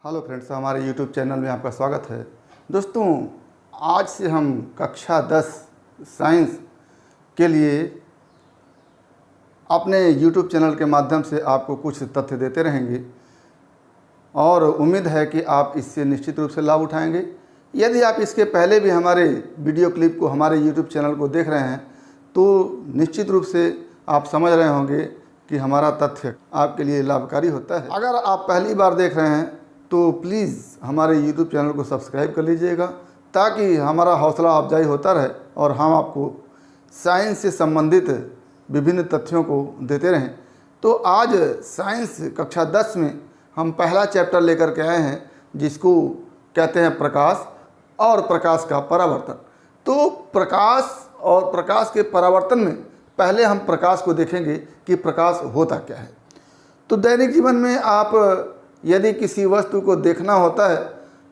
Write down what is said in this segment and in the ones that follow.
Hello friends, हमारे YouTube channel में आपका स्वागत है। दोस्तों, आज से हम कक्षा 10 साइंस के लिए अपने यूट्यूब चैनल के माध्यम से आपको कुछ तथ्य देते रहेंगे और उम्मीद है कि आप इससे निश्चित रूप से लाभ उठाएंगे। यदि आप इसके पहले भी हमारे वीडियो क्लिप को, हमारे यूट्यूब चैनल को देख रहे हैं तो निश्चित रूप से आप समझ रहे होंगे कि हमारा तथ्य आपके लिए लाभकारी होता है। अगर आप पहली बार देख रहे हैं तो प्लीज़ हमारे YouTube चैनल को सब्सक्राइब कर लीजिएगा ताकि हमारा हौसला अफजाई होता रहे और हम आपको साइंस से संबंधित विभिन्न तथ्यों को देते रहें। तो आज साइंस कक्षा 10 में हम पहला चैप्टर लेकर के आए हैं जिसको कहते हैं प्रकाश और प्रकाश का परावर्तन। तो प्रकाश और प्रकाश के परावर्तन में पहले हम प्रकाश को देखेंगे कि प्रकाश होता क्या है। तो दैनिक जीवन में आप यदि किसी वस्तु को देखना होता है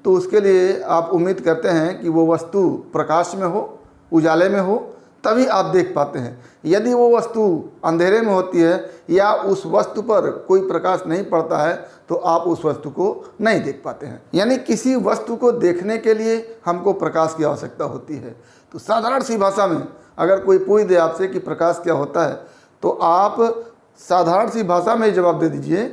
तो उसके लिए आप उम्मीद करते हैं कि वो वस्तु प्रकाश में हो, उजाले में हो, तभी आप देख पाते हैं। यदि वो वस्तु अंधेरे में होती है या उस वस्तु पर कोई प्रकाश नहीं पड़ता है तो आप उस वस्तु को नहीं देख पाते हैं। यानी किसी वस्तु को देखने के लिए हमको प्रकाश की आवश्यकता होती है। तो साधारण सी भाषा में अगर कोई पूछ दे आपसे कि प्रकाश क्या होता है तो आप साधारण सी भाषा में जवाब दे दीजिए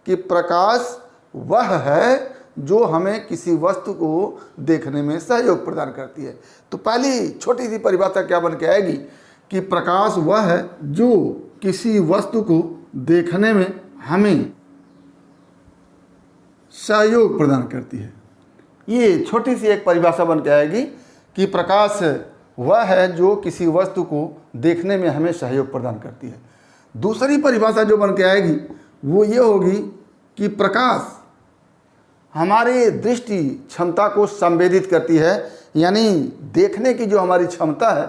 कि प्रकाश वह है जो हमें किसी वस्तु को देखने में सहयोग प्रदान करती है। तो पहली छोटी सी परिभाषा क्या बन के आएगी कि प्रकाश वह है जो किसी वस्तु को देखने में हमें सहयोग प्रदान करती है। ये छोटी सी एक परिभाषा बन के आएगी कि प्रकाश वह है जो किसी वस्तु को देखने में हमें सहयोग प्रदान करती है। दूसरी परिभाषा जो बन के आएगी वो ये होगी कि प्रकाश हमारी दृष्टि क्षमता को संवेदित करती है। यानी देखने की जो हमारी क्षमता है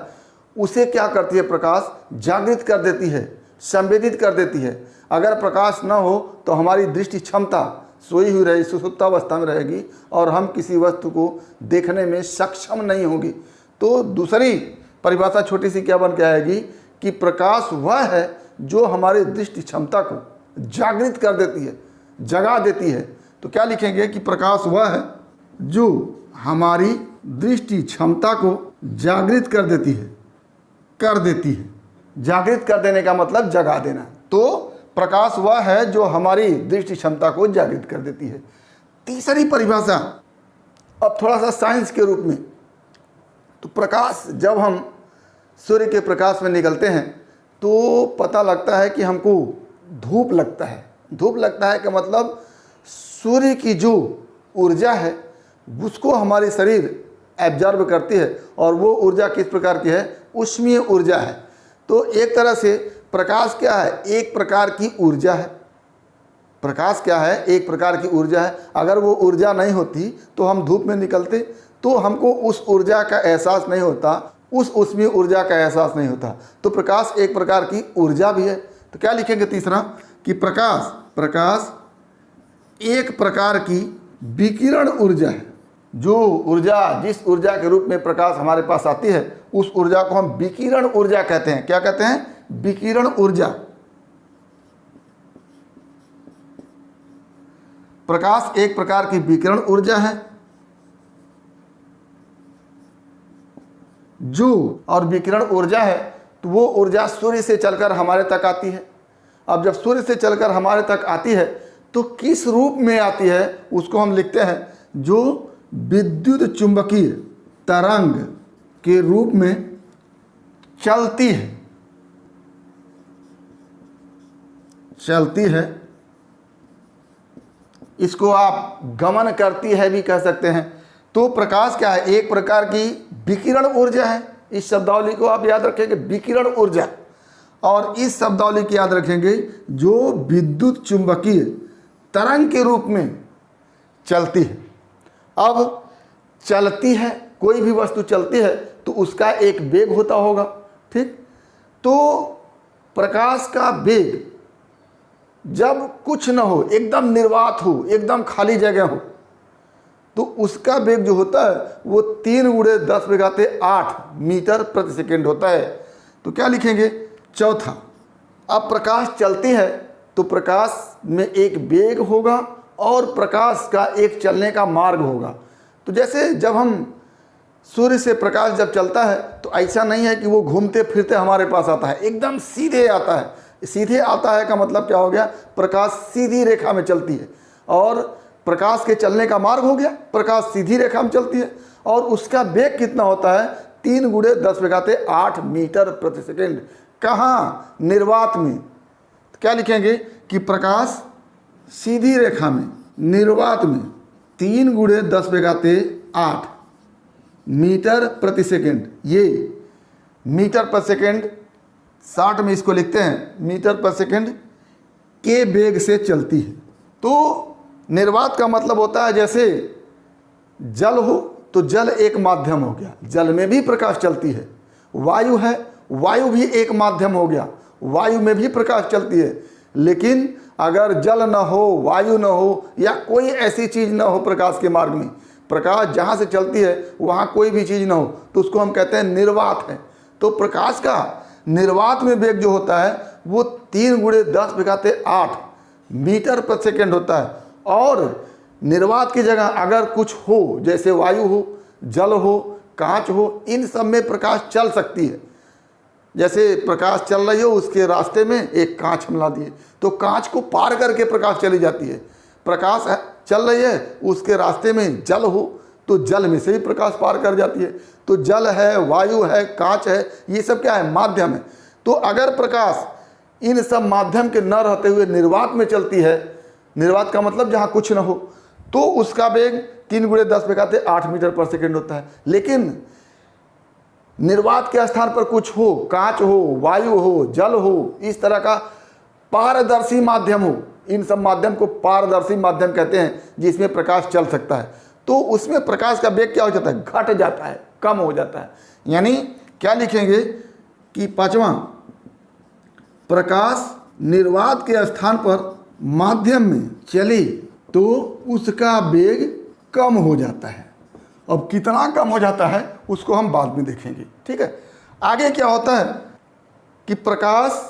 उसे क्या करती है, प्रकाश जागृत कर देती है, संवेदित कर देती है। अगर प्रकाश न हो तो हमारी दृष्टि क्षमता सोई हुई रहेगी, सुषुप्तावस्था में रहेगी और हम किसी वस्तु को देखने में सक्षम नहीं होंगे। तो दूसरी परिभाषा छोटी सी क्या बन के आएगी कि प्रकाश वह है जो हमारी दृष्टि क्षमता को जागृत कर देती है, जगा देती है। तो क्या लिखेंगे कि प्रकाश वह है जो हमारी दृष्टि क्षमता को जागृत कर देती है, जागृत कर देने का मतलब जगा देना। तो प्रकाश वह है जो हमारी दृष्टि क्षमता को जागृत कर देती है। तीसरी परिभाषा अब थोड़ा सा साइंस के रूप में, तो प्रकाश जब हम सूर्य के प्रकाश में निकलते हैं तो पता लगता है कि हमको धूप लगता है। धूप लगता है का मतलब सूर्य की जो ऊर्जा है उसको हमारी शरीर एब्जॉर्ब करती है और वो ऊर्जा किस प्रकार की है, ऊष्मीय ऊर्जा है। तो एक तरह से प्रकाश क्या है, एक प्रकार की ऊर्जा है। प्रकाश क्या है, एक प्रकार की ऊर्जा है। अगर वो ऊर्जा नहीं होती तो हम धूप में निकलते तो हमको उस ऊर्जा का एहसास नहीं होता, उस ऊष्मीय ऊर्जा का एहसास नहीं होता। तो प्रकाश एक प्रकार की ऊर्जा भी है। तो क्या लिखेंगे तीसरा कि प्रकाश एक प्रकार की विकिरण ऊर्जा है। जो ऊर्जा, जिस ऊर्जा के रूप में प्रकाश हमारे पास आती है उस ऊर्जा को हम विकिरण ऊर्जा कहते हैं। क्या कहते हैं, विकिरण ऊर्जा। प्रकाश एक प्रकार की विकिरण ऊर्जा है जो, और विकिरण ऊर्जा है तो वो ऊर्जा सूर्य से चलकर हमारे तक आती है। अब जब सूर्य से चलकर हमारे तक आती है तो किस रूप में आती है उसको हम लिखते हैं जो विद्युत चुंबकीय तरंग के रूप में चलती है। इसको आप गमन करती है भी कह सकते हैं। तो प्रकाश क्या है, एक प्रकार की विकिरण ऊर्जा है। इस शब्दावली को आप याद रखेंगे, विकिरण ऊर्जा। और इस शब्दावली की याद रखेंगे जो विद्युत चुंबकीय तरंग के रूप में चलती है। अब चलती है, कोई भी वस्तु चलती है तो उसका एक वेग होता होगा, ठीक। तो प्रकाश का वेग जब कुछ न हो, एकदम निर्वात हो, एकदम खाली जगह हो, तो उसका वेग जो होता है वो 3 × 10⁸ मीटर प्रति सेकेंड होता है। तो क्या लिखेंगे, चौथा। अब प्रकाश चलती है तो प्रकाश में एक वेग होगा और प्रकाश का एक चलने का मार्ग होगा। तो जैसे जब हम सूर्य से प्रकाश जब चलता है तो ऐसा नहीं है कि वो घूमते फिरते हमारे पास आता है, एकदम सीधे आता है। सीधे आता है का मतलब क्या हो गया, प्रकाश सीधी रेखा में चलती है, और प्रकाश के चलने का मार्ग हो गया, प्रकाश सीधी रेखा में चलती है। और उसका वेग कितना होता है, 3 × 10⁸ मीटर प्रति सेकेंड। कहाँ, निर्वात में। तो क्या लिखेंगे कि प्रकाश सीधी रेखा में, निर्वात में 3 × 10⁸ मीटर प्रति सेकेंड। ये मीटर पर सेकेंड, 60 में इसको लिखते हैं मीटर पर सेकेंड के वेग से चलती है। तो निर्वात का मतलब होता है जैसे जल हो तो जल एक माध्यम हो गया, जल में भी प्रकाश चलती है। वायु है, वायु भी एक माध्यम हो गया, वायु में भी प्रकाश चलती है। लेकिन अगर जल न हो, वायु न हो, या कोई ऐसी चीज़ न हो प्रकाश के मार्ग में, प्रकाश जहाँ से चलती है वहाँ कोई भी चीज़ न हो, तो उसको हम कहते हैं निर्वात है। तो प्रकाश का निर्वात में वेग जो होता है वो 3 × 10⁸ मीटर प्रति सेकेंड होता है। और निर्वात की जगह अगर कुछ हो, जैसे वायु हो, जल हो, कांच हो, इन सब में प्रकाश चल सकती है। जैसे प्रकाश चल रही हो, उसके रास्ते में एक कांच हम ला दिए तो कांच को पार करके प्रकाश चली जाती है। प्रकाश चल रही है, उसके रास्ते में जल हो तो जल में से भी प्रकाश पार कर जाती है। तो जल है, वायु है, कांच है, ये सब क्या है, माध्यम है। तो अगर प्रकाश इन सब माध्यम के न रहते हुए निर्वात में चलती है, निर्वात का मतलब जहाँ कुछ न हो, तो उसका वेग 3 × 10⁸ मीटर पर सेकेंड होता है। लेकिन निर्वात के स्थान पर कुछ हो, कांच हो, वायु हो, जल हो, इस तरह का पारदर्शी माध्यम हो, इन सब माध्यम को पारदर्शी माध्यम कहते हैं, जिसमें प्रकाश चल सकता है, तो उसमें प्रकाश का वेग क्या हो जाता है, घट जाता है, कम हो जाता है। यानी क्या लिखेंगे कि 5वां, प्रकाश निर्वात के स्थान पर माध्यम में चले तो उसका वेग कम हो जाता है। अब कितना कम हो जाता है उसको हम बाद में देखेंगे, ठीक है। आगे क्या होता है कि प्रकाश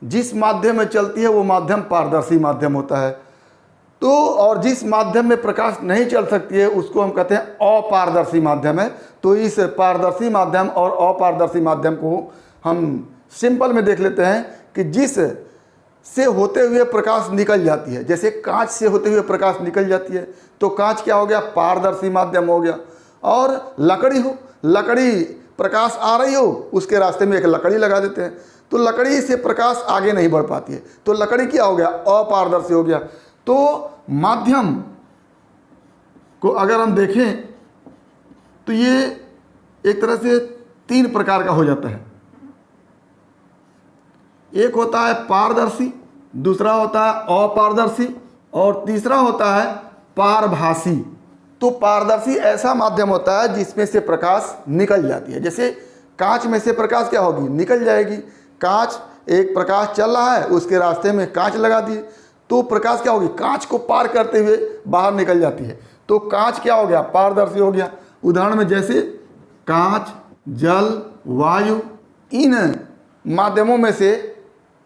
जिस माध्यम में चलती है वो माध्यम पारदर्शी माध्यम होता है। तो और जिस माध्यम में प्रकाश नहीं चल सकती है उसको हम कहते हैं अपारदर्शी माध्यम है। तो इस पारदर्शी माध्यम और अपारदर्शी माध्यम को हम सिंपल में देख लेते हैं कि जिस से होते हुए प्रकाश निकल जाती है, जैसे कांच से होते हुए प्रकाश निकल जाती है तो कांच क्या हो गया, पारदर्शी माध्यम हो गया। और लकड़ी हो, लकड़ी प्रकाश आ रही हो, उसके रास्ते में एक लकड़ी लगा देते हैं तो लकड़ी से प्रकाश आगे नहीं बढ़ पाती है, तो लकड़ी क्या हो गया, अपारदर्शी हो गया। तो माध्यम को अगर हम देखें तो ये एक तरह से 3 प्रकार का हो जाता है। एक होता है पारदर्शी, दूसरा होता है अपारदर्शी, और तीसरा होता है पारभासी। तो पारदर्शी ऐसा माध्यम होता है जिसमें से प्रकाश निकल जाती है। जैसे कांच में से प्रकाश क्या होगी, निकल जाएगी। कांच, एक प्रकाश चल रहा है, उसके रास्ते में कांच लगा दिए तो प्रकाश क्या होगी, कांच को पार करते हुए बाहर निकल जाती है। तो कांच क्या हो गया, पारदर्शी हो गया। उदाहरण में जैसे कांच, जल, वायु, इन माध्यमों में से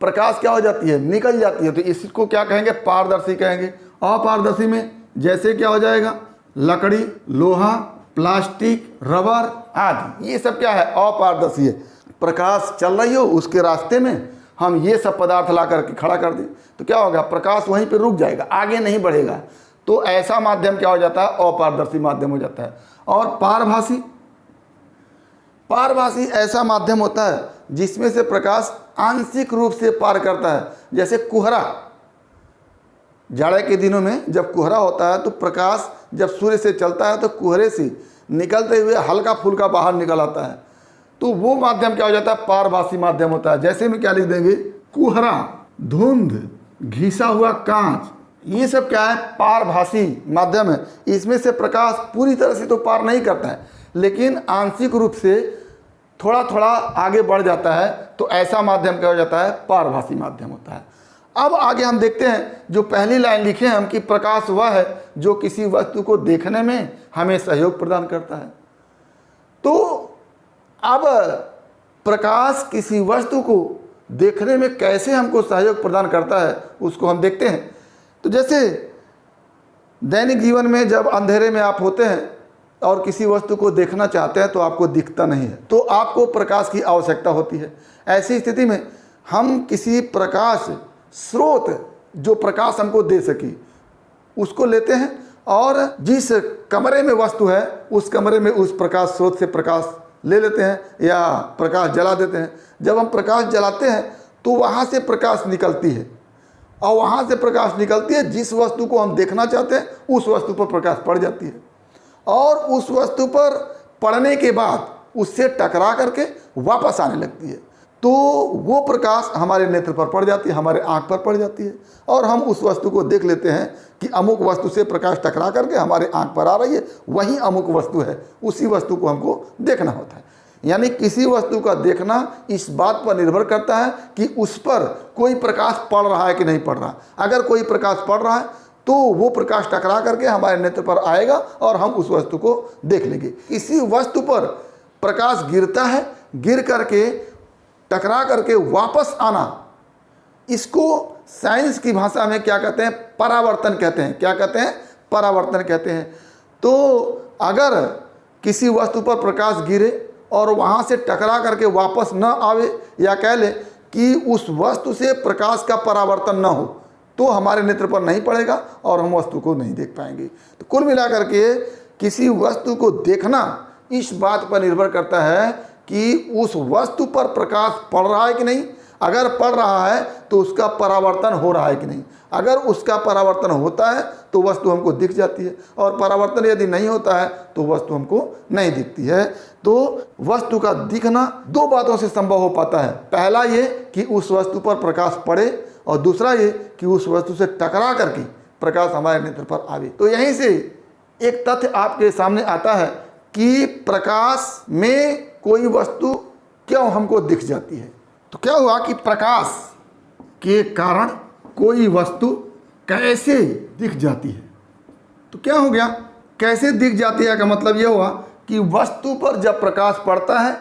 प्रकाश क्या हो जाती है, निकल जाती है, तो इसको क्या कहेंगे, पारदर्शी कहेंगे। अपारदर्शी में जैसे क्या हो जाएगा, लकड़ी, लोहा, प्लास्टिक, रबर आदि, ये सब क्या है, अपारदर्शी है। प्रकाश चल रही हो, उसके रास्ते में हम ये सब पदार्थ ला करके खड़ा कर दें तो क्या होगा, प्रकाश वहीं पे रुक जाएगा, आगे नहीं बढ़ेगा। तो ऐसा माध्यम क्या हो जाता है, अपारदर्शी माध्यम हो जाता है। और पारभासी, पारभासी ऐसा माध्यम होता है जिसमें से प्रकाश आंशिक रूप से पार करता है। जैसे कुहरा, जाड़े के दिनों में जब कुहरा होता है तो प्रकाश जब सूर्य से चलता है तो कुहरे से निकलते हुए हल्का फुल्का बाहर निकल आता है, तो वो माध्यम क्या हो जाता है, पारभासी माध्यम होता है। जैसे में क्या लिख देंगे, कुहरा, धुंध, घिसा हुआ कांच, ये सब क्या है, पारभासी माध्यम है। इसमें से प्रकाश पूरी तरह से तो पार नहीं करता है, लेकिन आंशिक रूप से थोड़ा थोड़ा आगे बढ़ जाता है, तो ऐसा माध्यम क्या हो जाता है, पारभासी माध्यम होता है। अब आगे हम देखते हैं, जो पहली लाइन लिखे हैं हम कि प्रकाश वह है जो किसी वस्तु को देखने में हमें सहयोग प्रदान करता है। तो अब प्रकाश किसी वस्तु को देखने में कैसे हमको सहयोग प्रदान करता है उसको हम देखते हैं। तो जैसे दैनिक जीवन में जब अंधेरे में आप होते हैं और किसी वस्तु को देखना चाहते हैं तो आपको दिखता नहीं है, तो आपको प्रकाश की आवश्यकता होती है। ऐसी स्थिति में हम किसी प्रकाश स्रोत जो प्रकाश हमको दे सके उसको लेते हैं और जिस कमरे में वस्तु है उस कमरे में उस प्रकाश स्रोत से प्रकाश ले लेते हैं या प्रकाश जला देते हैं। जब हम प्रकाश जलाते हैं तो वहाँ से प्रकाश निकलती है और वहाँ से प्रकाश निकलती है, जिस वस्तु को हम देखना चाहते हैं उस वस्तु पर प्रकाश पड़ जाती है और उस वस्तु पर पड़ने के बाद उससे टकरा करके वापस आने लगती है। तो वो प्रकाश हमारे नेत्र पर पड़ जाती है, हमारे आँख पर पड़ जाती है और हम उस वस्तु को देख लेते हैं कि अमुक वस्तु से प्रकाश टकरा करके हमारे आँख पर आ रही है, वही अमुक वस्तु है, उसी वस्तु को हमको देखना होता है। यानी किसी वस्तु का देखना इस बात पर निर्भर करता है कि उस पर कोई प्रकाश पड़ रहा है कि नहीं पड़ रहा। अगर कोई प्रकाश पड़ रहा है तो वो प्रकाश टकरा करके हमारे नेत्र पर आएगा और हम उस वस्तु को देख लेंगे। किसी वस्तु पर प्रकाश गिरता है, गिर करके टकरा करके वापस आना, इसको साइंस की भाषा में क्या कहते हैं? परावर्तन कहते हैं। क्या कहते हैं? परावर्तन कहते हैं। तो अगर किसी वस्तु पर प्रकाश गिरे और वहाँ से टकरा करके वापस न आवे, या कह ले कि उस वस्तु से प्रकाश का परावर्तन न हो, तो हमारे नेत्र पर नहीं पड़ेगा और हम वस्तु को नहीं देख पाएंगे। तो कुल मिलाकर के किसी वस्तु को देखना इस बात पर निर्भर करता है कि उस वस्तु पर प्रकाश पड़ रहा है कि नहीं। अगर पड़ रहा है तो उसका परावर्तन हो रहा है कि नहीं। अगर उसका परावर्तन होता है तो वस्तु हमको दिख जाती है और परावर्तन यदि नहीं होता है तो वस्तु हमको नहीं दिखती है। तो वस्तु का दिखना दो बातों से संभव हो पाता है। पहला ये कि उस वस्तु पर प्रकाश पड़े और दूसरा ये कि उस वस्तु से टकरा करके प्रकाश हमारे नेत्र पर आवे। तो यहीं से एक तथ्य आपके सामने आता है कि प्रकाश में कोई वस्तु क्यों हमको दिख जाती है। तो क्या हुआ कि प्रकाश के कारण कोई वस्तु कैसे दिख जाती है। तो क्या हो गया, कैसे दिख जाती है का मतलब यह हुआ कि वस्तु पर जब प्रकाश पड़ता है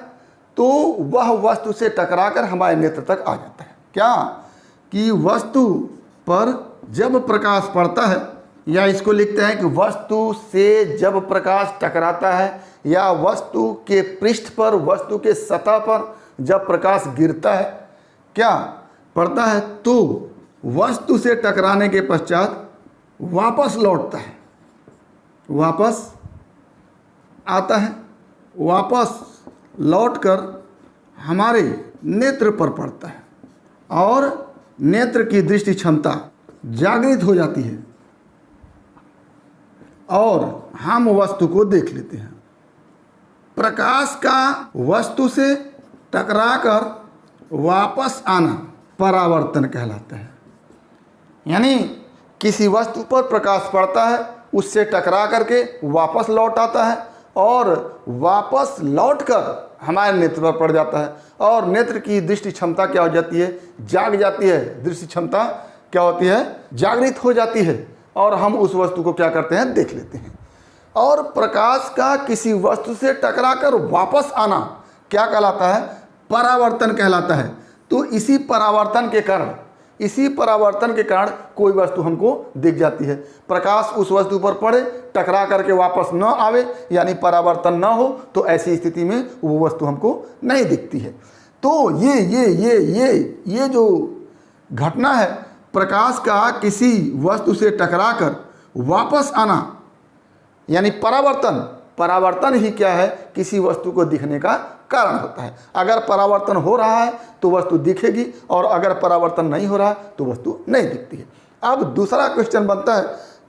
तो वह वस्तु से टकराकर हमारे नेत्र तक आ जाता है। क्या कि वस्तु पर जब प्रकाश पड़ता है, या इसको लिखते हैं कि वस्तु से जब प्रकाश टकराता है या वस्तु के पृष्ठ पर, वस्तु के सतह पर जब प्रकाश गिरता है, क्या पड़ता है, तो वस्तु से टकराने के पश्चात वापस लौटता है, वापस आता है, वापस लौटकर हमारे नेत्र पर पड़ता है और नेत्र की दृष्टि क्षमता जागृत हो जाती है और हम वस्तु को देख लेते हैं। प्रकाश का वस्तु से टकराकर वापस आना परावर्तन कहलाता है। यानी किसी वस्तु पर प्रकाश पड़ता है, उससे टकरा करके वापस लौट आता है और वापस लौटकर हमारे नेत्र पर पड़ जाता है और नेत्र की दृष्टि क्षमता क्या हो जाती है, जाग जाती है। दृष्टि क्षमता क्या होती है, जागृत हो जाती है और हम उस वस्तु को क्या करते हैं, देख लेते हैं। और प्रकाश का किसी वस्तु से टकराकर वापस आना क्या कहलाता है, परावर्तन कहलाता है। तो इसी परावर्तन के कारण कोई वस्तु हमको दिख जाती है। प्रकाश उस वस्तु पर पड़े, टकरा करके वापस न आवे, यानी परावर्तन न हो, तो ऐसी स्थिति में वो वस्तु हमको नहीं दिखती है। तो ये जो घटना है, प्रकाश का किसी वस्तु से टकराकर वापस आना, यानी परावर्तन ही क्या है, किसी वस्तु को दिखने का कारण होता है। अगर परावर्तन हो रहा है तो वस्तु दिखेगी और अगर परावर्तन नहीं हो रहा है तो वस्तु नहीं दिखती है। अब दूसरा क्वेश्चन बनता है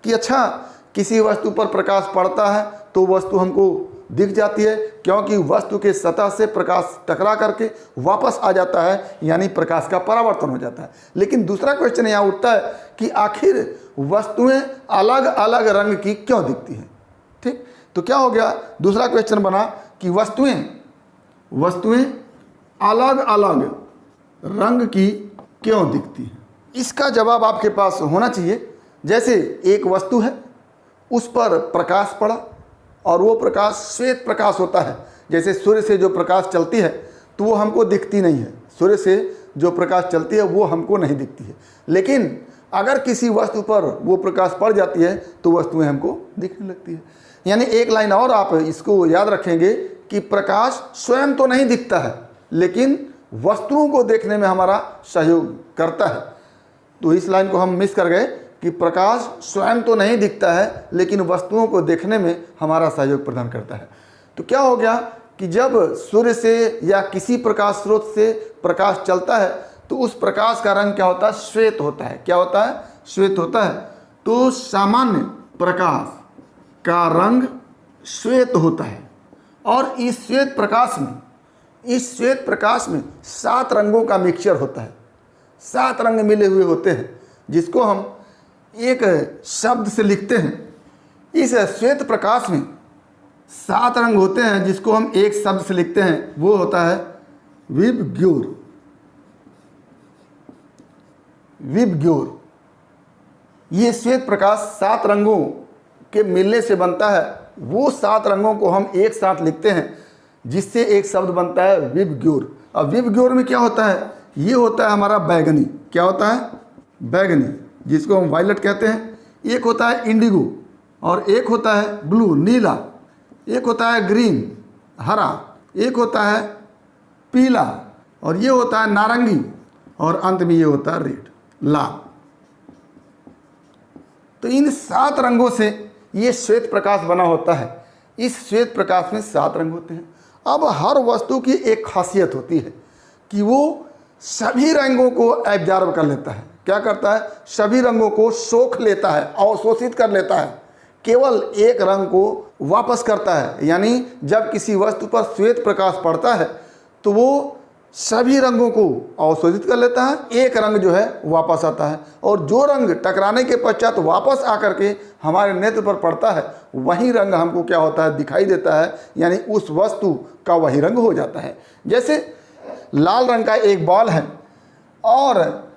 कि अच्छा, किसी वस्तु पर प्रकाश पड़ता है तो वस्तु हमको दिख जाती है क्योंकि वस्तु के सतह से प्रकाश टकरा करके वापस आ जाता है, यानी प्रकाश का परावर्तन हो जाता है। लेकिन दूसरा क्वेश्चन यहाँ उठता है कि आखिर वस्तुएं अलग अलग रंग की क्यों दिखती हैं। ठीक, तो क्या हो गया, दूसरा क्वेश्चन बना कि वस्तुएं अलग अलग रंग की क्यों दिखती हैं। इसका जवाब आपके पास होना चाहिए। जैसे एक वस्तु है, उस पर प्रकाश पड़ा और वो प्रकाश श्वेत प्रकाश होता है। जैसे सूर्य से जो प्रकाश चलती है तो वो हमको दिखती नहीं है, सूर्य से जो प्रकाश चलती है वो हमको नहीं दिखती है। लेकिन अगर किसी वस्तु पर वो प्रकाश पड़ जाती है तो वस्तुएं हमको दिखने लगती है। यानी एक लाइन और आप इसको याद रखेंगे कि प्रकाश स्वयं तो नहीं दिखता है, लेकिन वस्तुओं को देखने में हमारा सहयोग करता है। तो इस लाइन को हम मिस कर गए कि प्रकाश स्वयं तो नहीं दिखता है, लेकिन वस्तुओं को देखने में हमारा सहयोग प्रदान करता है। तो क्या हो गया कि जब सूर्य से या किसी प्रकाश स्रोत से प्रकाश चलता है तो उस प्रकाश का रंग क्या होता है? श्वेत होता है। क्या होता है? श्वेत होता है। तो सामान्य प्रकाश का रंग श्वेत होता है। और इस श्वेत प्रकाश में 7 रंगों का मिक्सचर होता है। 7 रंग मिले हुए होते हैं, जिसको हम एक शब्द से लिखते हैं। इस श्वेत प्रकाश में 7 रंग होते हैं, जिसको हम एक शब्द से लिखते हैं, वो होता है विबग्योर। विबग्योर। ये श्वेत प्रकाश 7 रंगों के मिलने से बनता है। वो 7 रंगों को हम एक साथ लिखते हैं, जिससे एक शब्द बनता है विबग्योर। अब विबग्योर में क्या होता है? ये होता है हमारा बैगनी। क्या होता है? बैगनी, जिसको हम वायलेट कहते हैं। एक होता है इंडिगो, और एक होता है ब्लू, नीला। एक होता है ग्रीन, हरा। एक होता है पीला, और ये होता है नारंगी, और अंत में ये होता है रेड, लाल। तो इन 7 रंगों से ये श्वेत प्रकाश बना होता है। इस श्वेत प्रकाश में 7 रंग होते हैं। अब हर वस्तु की एक खासियत होती है कि वो सभी रंगों को एब्जॉर्ब कर लेता है। क्या करता है? सभी रंगों को सोख लेता है, अवशोषित कर लेता है। केवल एक रंग को वापस करता है। यानी जब किसी वस्तु पर श्वेत प्रकाश पड़ता है तो वो सभी रंगों को अवशोषित कर लेता है, एक रंग जो है वापस आता है। और जो रंग टकराने के पश्चात वापस आकर के हमारे नेत्र पर पड़ता है, वही रंग हमको क्या होता है? दिखाई देता है। यानी उस वस्तु का वही रंग हो जाता है। जैसे लाल रंग का एक बॉल है, और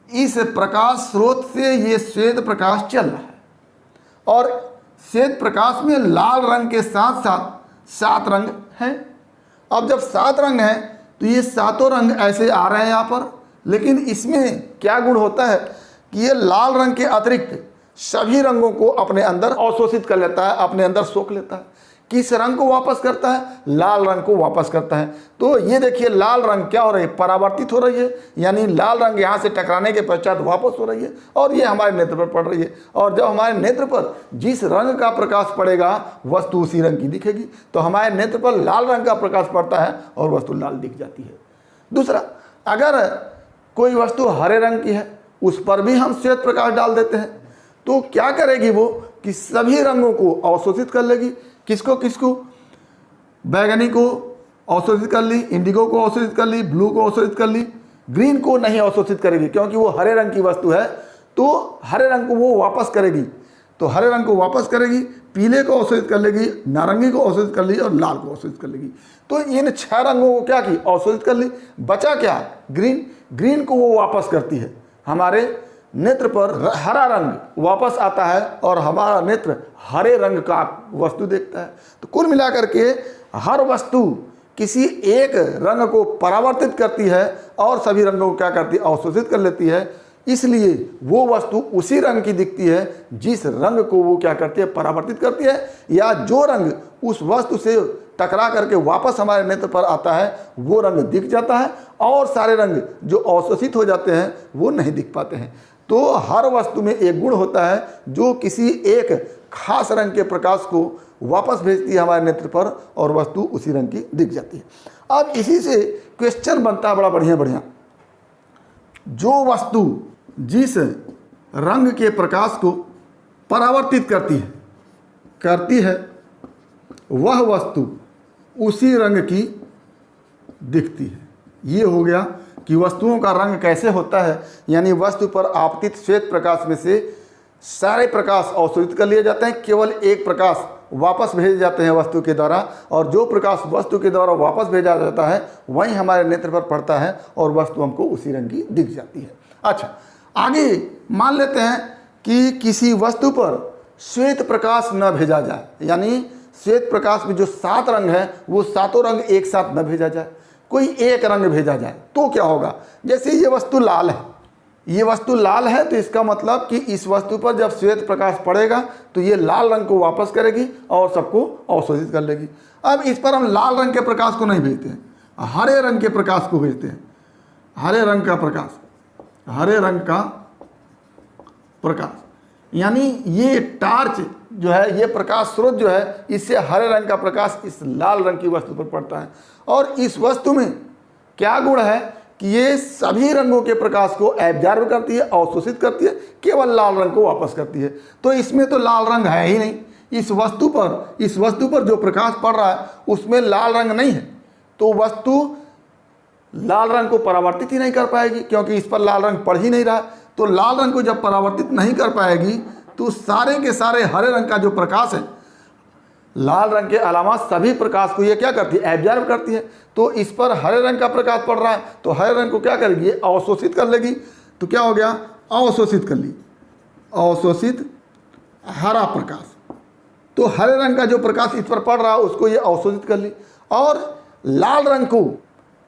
इस प्रकाश स्रोत से ये श्वेत प्रकाश चल रहा है, और श्वेत प्रकाश में लाल रंग के साथ साथ 7 रंग हैं। अब जब 7 रंग हैं तो ये 7 रंग ऐसे आ रहे हैं यहाँ पर, लेकिन इसमें क्या गुण होता है कि ये लाल रंग के अतिरिक्त सभी रंगों को अपने अंदर अवशोषित कर लेता है, अपने अंदर सोख लेता है। किस रंग को वापस करता है? लाल रंग को वापस करता है। तो ये देखिए, लाल रंग क्या हो रही है? परावर्तित हो रही है। यानी लाल रंग यहाँ से टकराने के पश्चात वापस हो रही है, और ये हमारे नेत्र पर पड़ रही है। और जब हमारे नेत्र पर जिस रंग का प्रकाश पड़ेगा, वस्तु उसी रंग की दिखेगी। तो हमारे नेत्र पर लाल रंग का प्रकाश पड़ता है और वस्तु लाल दिख जाती है। दूसरा, अगर कोई वस्तु हरे रंग की है, उस पर भी हम श्वेत प्रकाश डाल देते हैं, तो क्या करेगी वो कि सभी रंगों को अवशोषित कर लेगी। किसको किसको? बैगनी को अवशोषित कर ली, इंडिगो को अवशोषित कर ली, ब्लू को अवशोषित कर ली। ग्रीन को नहीं अवशोषित करेगी, क्योंकि वो हरे रंग की वस्तु है, तो हरे रंग को वो वापस करेगी। तो हरे रंग को वापस करेगी, पीले को अवशोषित कर लेगी, नारंगी को अवशोषित कर ली, और लाल को अवशोषित कर लेगी। तो इन 6 रंगों को क्या की? अवशोषित कर ली। बचा क्या? ग्रीन। ग्रीन को वो वापस करती है। हमारे नेत्र पर हरा रंग वापस आता है, और हमारा नेत्र हरे रंग का वस्तु देखता है। तो कुल मिलाकर के हर वस्तु किसी एक रंग को परावर्तित करती है, और सभी रंगों को क्या करती है? अवशोषित कर लेती है। इसलिए वो वस्तु उसी रंग की दिखती है जिस रंग को वो क्या करती है? परावर्तित करती है। या जो रंग उस वस्तु से टकरा करके वापस हमारे नेत्र पर आता है, वो रंग दिख जाता है, और सारे रंग जो अवशोषित हो जाते हैं वो नहीं दिख पाते हैं। तो हर वस्तु में एक गुण होता है जो किसी एक खास रंग के प्रकाश को वापस भेजती है हमारे नेत्र पर, और वस्तु उसी रंग की दिख जाती है। अब इसी से क्वेश्चन बनता है बड़ा बढ़िया। जो वस्तु जिस रंग के प्रकाश को परावर्तित करती है वह वस्तु उसी रंग की दिखती है। ये हो गया कि वस्तुओं का रंग कैसे होता है। यानी वस्तु पर आपतित श्वेत प्रकाश में से सारे प्रकाश अवशोषित कर लिए जाते हैं, केवल एक प्रकाश वापस भेजे जाते हैं वस्तु के द्वारा, और जो प्रकाश वस्तु के द्वारा वापस भेजा जाता है वही हमारे नेत्र पर पड़ता है, और वस्तु हमको उसी रंग की दिख जाती है। अच्छा, आगे मान लेते हैं कि किसी वस्तु पर श्वेत प्रकाश न भेजा जाए, यानी श्वेत प्रकाश में जो 7 रंग हैं वो 7 रंग एक साथ न भेजा जाए, कोई एक रंग भेजा जाए, तो क्या होगा? जैसे ये वस्तु लाल है, ये वस्तु लाल है तो इसका मतलब कि इस वस्तु पर जब श्वेत प्रकाश पड़ेगा तो ये लाल रंग को वापस करेगी और सबको अवशोषित कर लेगी। अब इस पर हम लाल रंग के प्रकाश को नहीं भेजते हैं, हरे रंग के प्रकाश को भेजते हैं। हरे रंग का प्रकाश, हरे रंग का प्रकाश, यानी ये टार्च जो है, ये प्रकाश स्रोत जो है, इससे हरे रंग का प्रकाश इस लाल रंग की वस्तु पर पड़ता है। और इस वस्तु में क्या गुण है कि ये सभी रंगों के प्रकाश को एब्जॉर्ब करती है, अवशोषित करती है, केवल लाल रंग को वापस करती है। तो इसमें तो लाल रंग है ही नहीं। इस वस्तु पर जो प्रकाश पड़ रहा है उसमें लाल रंग नहीं है, तो वस्तु लाल रंग को परावर्तित ही नहीं कर पाएगी, क्योंकि इस पर लाल रंग पड़ ही नहीं रहा। तो लाल रंग को जब परावर्तित नहीं कर पाएगी तो सारे के सारे हरे रंग का जो प्रकाश है, लाल रंग के अलावा सभी प्रकाश को ये क्या करती है, एब्जॉर्ब करती है। तो इस पर हरे रंग का प्रकाश पड़ रहा है तो हरे रंग को क्या करेगी, अवशोषित कर लेगी। तो क्या हो गया, अवशोषित कर ली, अवशोषित हरा प्रकाश। तो हरे रंग का जो प्रकाश इस पर पड़ रहा है उसको ये अवशोषित कर ली, और लाल रंग को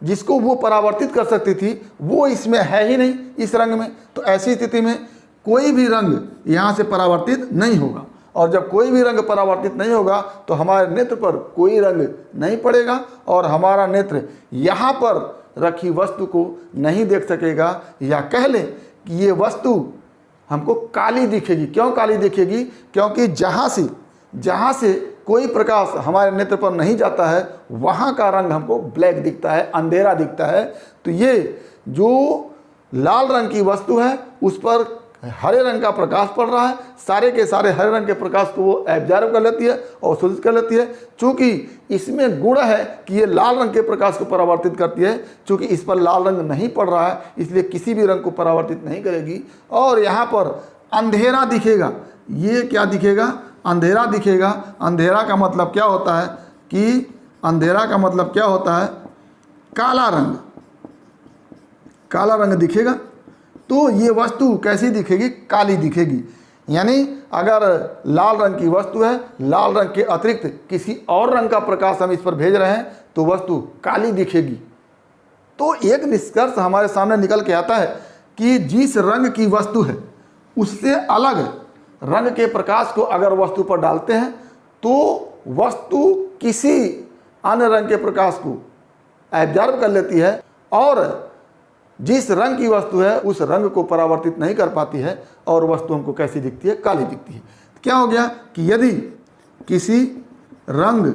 जिसको वो परावर्तित कर सकती थी वो इसमें है ही नहीं, इस रंग में। तो ऐसी स्थिति में कोई भी रंग यहाँ से परावर्तित नहीं होगा, और जब कोई भी रंग परावर्तित नहीं होगा तो हमारे नेत्र पर कोई रंग नहीं पड़ेगा और हमारा नेत्र यहाँ पर रखी वस्तु को नहीं देख सकेगा, या कह लें कि ये वस्तु हमको काली दिखेगी। क्यों काली दिखेगी, क्योंकि जहाँ से कोई प्रकाश हमारे नेत्र पर नहीं जाता है वहाँ का रंग हमको ब्लैक दिखता है, अंधेरा दिखता है। तो ये जो लाल रंग की वस्तु है उस पर हरे रंग का प्रकाश पड़ रहा है, सारे के सारे हरे रंग के प्रकाश को वो एब्जॉर्ब कर लेती है और अवशोषित कर लेती है। चूँकि इसमें गुण है कि ये लाल रंग के प्रकाश को परावर्तित करती है, चूँकि इस पर लाल रंग नहीं पड़ रहा है इसलिए किसी भी रंग को परावर्तित नहीं करेगी। और यहाँ पर अंधेरा दिखेगा, ये क्या दिखेगा, अंधेरा दिखेगा। अंधेरा का मतलब क्या होता है कि अंधेरा का मतलब क्या होता है, काला रंग, काला रंग दिखेगा। तो ये वस्तु कैसी दिखेगी, काली दिखेगी। यानी अगर लाल रंग की वस्तु है, लाल रंग के अतिरिक्त किसी और रंग का प्रकाश हम इस पर भेज रहे हैं तो वस्तु काली दिखेगी। तो एक निष्कर्ष हमारे सामने निकल के आता है कि जिस रंग की वस्तु है उससे अलग रंग के प्रकाश को अगर वस्तु पर डालते हैं तो वस्तु किसी अन्य रंग के प्रकाश को एब्जॉर्ब कर लेती है, और जिस रंग की वस्तु है उस रंग को परावर्तित नहीं कर पाती है, और वस्तु हमको कैसी दिखती है, काली दिखती है। क्या हो गया कि यदि किसी रंग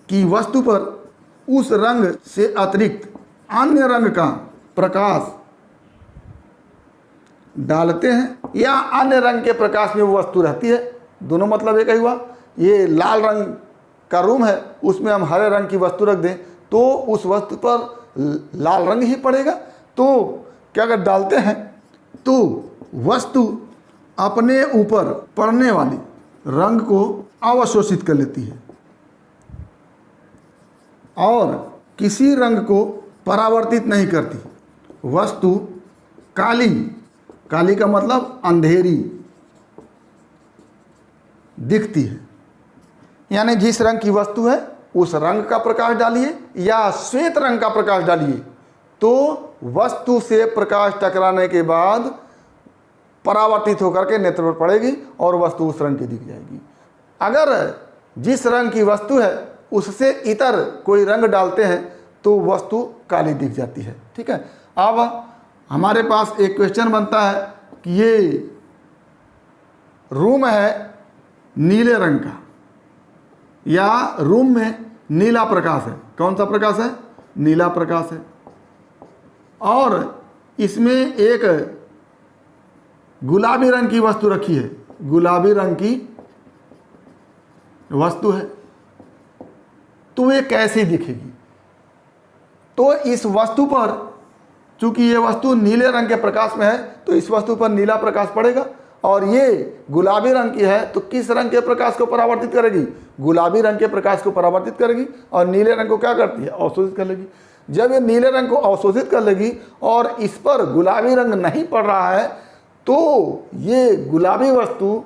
की वस्तु पर उस रंग से अतिरिक्त अन्य रंग का प्रकाश डालते हैं या अन्य रंग के प्रकाश में वो वस्तु रहती है, दोनों मतलब एक ही हुआ। ये लाल रंग का रूम है, उसमें हम हरे रंग की वस्तु रख दें तो उस वस्तु पर लाल रंग ही पड़ेगा। तो क्या कर डालते हैं तो वस्तु अपने ऊपर पड़ने वाली रंग को अवशोषित कर लेती है और किसी रंग को परावर्तित नहीं करती। वस्तु काली, काली का मतलब अंधेरी दिखती है। यानी जिस रंग की वस्तु है उस रंग का प्रकाश डालिए या श्वेत रंग का प्रकाश डालिए तो वस्तु से प्रकाश टकराने के बाद परावर्तित होकर के नेत्र पर पड़ेगी और वस्तु उस रंग की दिख जाएगी। अगर जिस रंग की वस्तु है उससे इतर कोई रंग डालते हैं तो वस्तु काली दिख जाती है। ठीक है, अब हमारे पास एक क्वेश्चन बनता है कि ये रूम है नीले रंग का या रूम में नीला प्रकाश है। कौन सा प्रकाश है? नीला प्रकाश है। और इसमें एक गुलाबी रंग की वस्तु रखी है, गुलाबी रंग की वस्तु है, तो ये कैसी दिखेगी? तो इस वस्तु पर, चूंकि ये वस्तु नीले रंग के प्रकाश में है तो इस वस्तु पर नीला प्रकाश पड़ेगा, और ये गुलाबी रंग की है तो किस रंग के प्रकाश को परावर्तित करेगी? गुलाबी रंग के प्रकाश को परावर्तित करेगी और नीले रंग को क्या करती है? अवशोषित कर लेगी। जब ये नीले रंग को अवशोषित कर लेगी और इस पर गुलाबी रंग नहीं पड़ रहा है तो ये गुलाबी वस्तु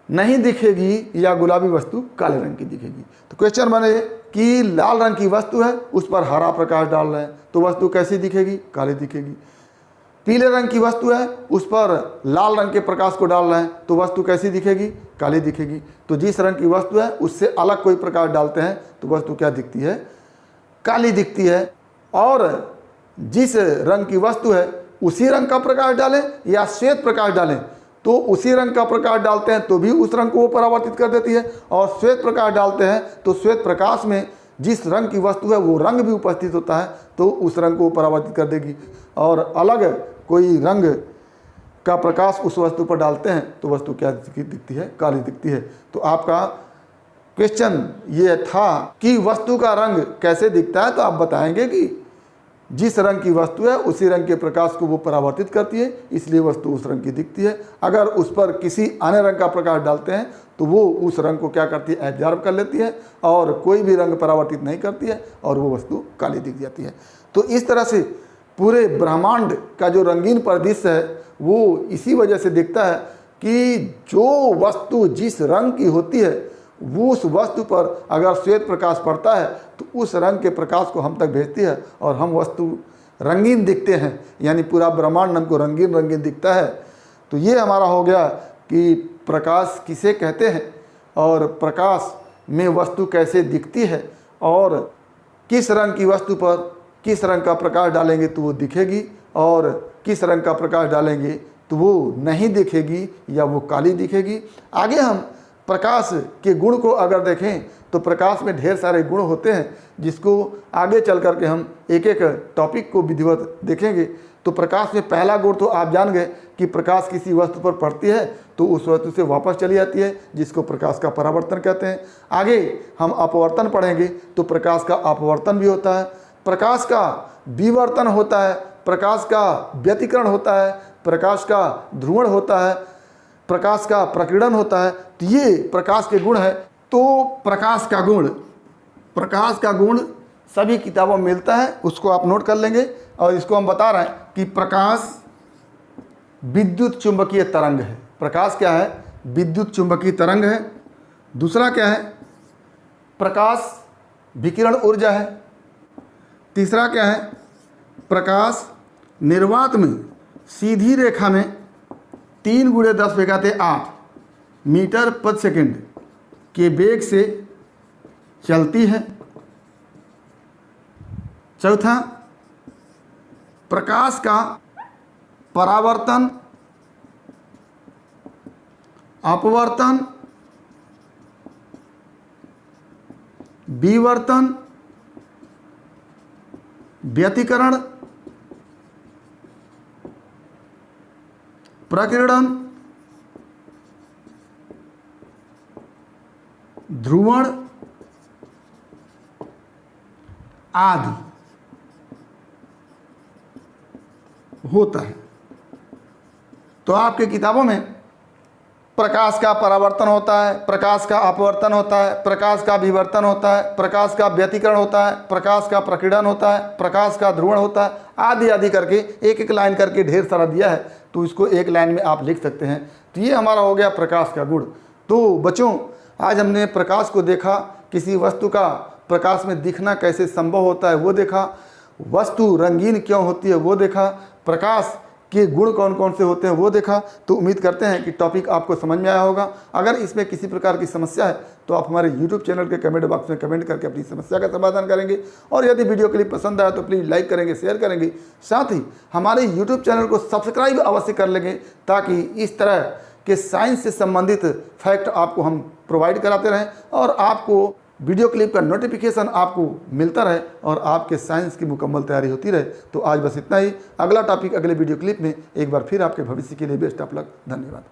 नहीं दिखेगी या गुलाबी वस्तु काले रंग की दिखेगी। तो क्वेश्चन बने कि लाल रंग की वस्तु है, उस पर हरा प्रकाश डाल रहे हैं तो वस्तु कैसी दिखेगी? काली दिखेगी। पीले रंग की वस्तु है, उस पर लाल रंग के प्रकाश को डाल रहे हैं तो वस्तु कैसी दिखेगी? काली दिखेगी। तो जिस रंग की वस्तु है उससे अलग कोई प्रकाश डालते हैं तो वस्तु क्या दिखती है? काली दिखती है। और जिस रंग की वस्तु है उसी रंग का प्रकाश डालें या श्वेत प्रकाश डालें तो उसी रंग का प्रकाश डालते हैं तो भी उस रंग को वो परावर्तित कर देती है, और श्वेत प्रकाश डालते हैं तो श्वेत प्रकाश में जिस रंग की वस्तु है वो रंग भी उपस्थित होता है तो उस रंग को परावर्तित कर देगी। और अलग कोई रंग का प्रकाश उस वस्तु पर डालते हैं तो वस्तु क्या दिखती है? काली दिखती है। तो आपका क्वेश्चन ये था कि वस्तु का रंग कैसे दिखता है, तो आप बताएंगे कि जिस रंग की वस्तु है उसी रंग के प्रकाश को वो परावर्तित करती है, इसलिए वस्तु उस रंग की दिखती है। अगर उस पर किसी अन्य रंग का प्रकाश डालते हैं तो वो उस रंग को क्या करती है? एब्जॉर्ब कर लेती है और कोई भी रंग परावर्तित नहीं करती है और वो वस्तु काली दिख जाती है। तो इस तरह से पूरे ब्रह्मांड का जो रंगीन परिदृश्य है वो इसी वजह से दिखता है कि जो वस्तु जिस रंग की होती है वो उस वस्तु पर अगर श्वेत प्रकाश पड़ता है तो उस रंग के प्रकाश को हम तक भेजती है और हम वस्तु रंगीन दिखते हैं, यानी पूरा ब्रह्मांड हमको रंगीन रंगीन दिखता है। तो ये हमारा हो गया कि प्रकाश किसे कहते हैं और प्रकाश में वस्तु कैसे दिखती है और किस रंग की वस्तु पर किस रंग का प्रकाश डालेंगे तो वो दिखेगी और किस रंग का प्रकाश डालेंगे तो वो नहीं दिखेगी या वो काली दिखेगी। आगे हम प्रकाश के गुण को अगर देखें तो प्रकाश में ढेर सारे गुण होते हैं जिसको आगे चल कर के हम एक एक टॉपिक को विधिवत देखेंगे। तो प्रकाश में पहला गुण तो आप जान गए कि प्रकाश किसी वस्तु पर पड़ती है तो उस वस्तु से वापस चली जाती है, जिसको प्रकाश का परावर्तन कहते हैं। आगे हम अपवर्तन पढ़ेंगे तो प्रकाश का अपवर्तन भी होता है, प्रकाश का विवर्तन होता है, प्रकाश का व्यतिकरण होता है, प्रकाश का ध्रुवण होता है, प्रकाश का प्रकीर्णन होता है। तो ये प्रकाश के गुण है। तो प्रकाश का गुण सभी किताबों में मिलता है, उसको आप नोट कर लेंगे। और इसको हम बता रहे हैं कि प्रकाश विद्युत चुंबकीय तरंग है। प्रकाश क्या है? विद्युत चुंबकीय तरंग है। दूसरा क्या है? प्रकाश विकिरण ऊर्जा है। तीसरा क्या है? प्रकाश निर्वात में सीधी रेखा में 3 × 10⁸ मीटर प्रति सेकंड के वेग से चलती है। चौथा, प्रकाश का परावर्तन, अपवर्तन, विवर्तन, व्यतिकरण, प्रकीर्णन, ध्रुवण आदि होता है। तो आपके किताबों में प्रकाश का परावर्तन होता है, प्रकाश का अपवर्तन होता है, प्रकाश का विवर्तन होता है, प्रकाश का व्यतिकरण होता है, प्रकाश का प्रकीर्णन होता है, प्रकाश का ध्रुवण होता है, आदि आदि करके एक एक लाइन करके ढेर सारा दिया है। तो इसको एक लाइन में आप लिख सकते हैं। तो ये हमारा हो गया प्रकाश का गुण। तो बच्चों, आज हमने प्रकाश को देखा, किसी वस्तु का प्रकाश में दिखना कैसे संभव होता है वो देखा, वस्तु रंगीन क्यों होती है वो देखा, प्रकाश के गुण कौन कौन से होते हैं वो देखा। तो उम्मीद करते हैं कि टॉपिक आपको समझ में आया होगा। अगर इसमें किसी प्रकार की समस्या है तो आप हमारे YouTube चैनल के कमेंट बॉक्स में कमेंट करके अपनी समस्या का समाधान करेंगे। और यदि वीडियो क्लिप पसंद आया तो प्लीज़ लाइक करेंगे, शेयर करेंगे, साथ ही हमारे YouTube चैनल को सब्सक्राइब अवश्य कर लेंगे ताकि इस तरह के साइंस से संबंधित फैक्ट आपको हम प्रोवाइड कराते रहें और आपको वीडियो क्लिप का नोटिफिकेशन आपको मिलता रहे और आपके साइंस की मुकम्मल तैयारी होती रहे। तो आज बस इतना ही। अगला टॉपिक अगले वीडियो क्लिप में एक बार फिर आपके भविष्य के लिए बेस्ट ऑफ लक। धन्यवाद।